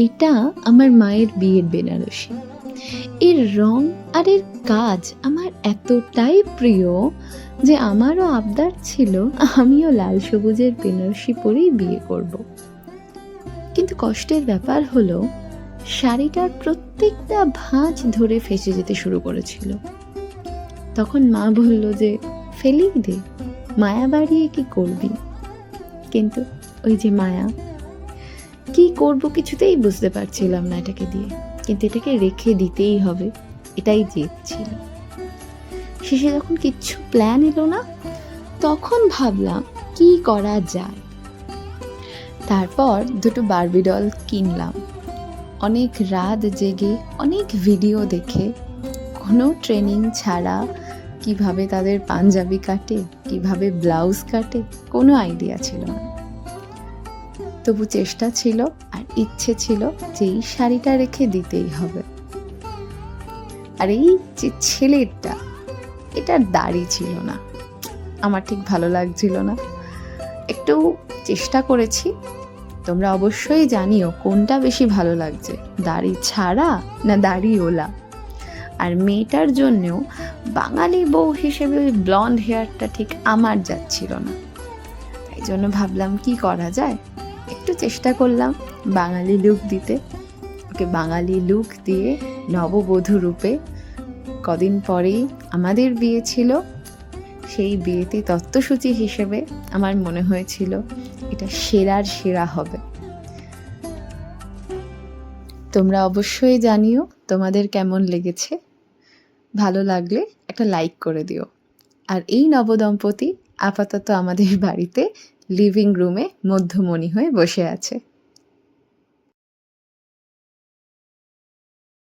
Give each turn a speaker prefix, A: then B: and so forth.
A: এটা আমার মায়ের বিয়ের বেনারসি। এর রং আর এর কাজ আমার এতটাই প্রিয় যে আমারও আবদার ছিল আমিও লাল সবুজের বেনারসি পরেই বিয়ে করব। কিন্তু কষ্টের ব্যাপার হলো শাড়িটার প্রত্যেকটা ভাঁজ ধরে ফেঁসে যেতে শুরু করেছিল। তখন মা বলল যে ফেলেই দে, মায়া বাড়িয়ে কি করবি। কিন্তু ওই যে মায়া, কি করব কিছুতেই বুঝতে পারছিলাম না এটাকে দিয়ে, কিন্তু এটাকে রেখে দিতেই হবে, এটাই জেদ ছিল। শেষে যখন কিচ্ছু প্ল্যান এলো না, তখন ভাবলাম কি করা যায়। তারপর দুটো বারবি ডল কিনলাম। অনেক রাত জেগে অনেক ভিডিও দেখে, কোনো ট্রেনিং ছাড়া কিভাবে তাদের পাঞ্জাবি কাটে, কিভাবে ব্লাউজ কাটে, কোনো আইডিয়া ছিল না। তবু চেষ্টা ছিল আর ইচ্ছে ছিল যে এই শাড়িটা রেখে দিতেই হবে। আর এই যে ছেলেটা, এটার দাড়ি ছিল না, আমার ঠিক ভালো লাগছিল না। একটু চেষ্টা করেছি, তোমরা অবশ্যই জানিও কোনটা বেশি ভালো লাগছে, দাড়ি ছাড়া না দাড়িওলা। আর মেয়েটার জন্যেও বাঙালি বউ হিসেবে ওই ব্লন্ড হেয়ারটা ঠিক আমার যাচ্ছিল না। তাই জন্য ভাবলাম কি করা যায়, একটু চেষ্টা করলাম বাঙালি লুক দিতে। ওকে বাঙালি লুক দিয়ে নববধূ রূপে কদিন পরেই আমাদের বিয়ে ছিল। সেই বিয়েতে তত্ত্বসূচি হিসেবে আমার মনে হয়েছিল এটা সেরার সেরা হবে। তোমরা অবশ্যই জানিও তোমাদের কেমন লেগেছে। ভালো লাগলে একটা লাইক করে দিও। আর এই নবদম্পতি আপাতত আমাদের বাড়িতে লিভিং রুমে মধ্যমণি হয়ে বসে আছে।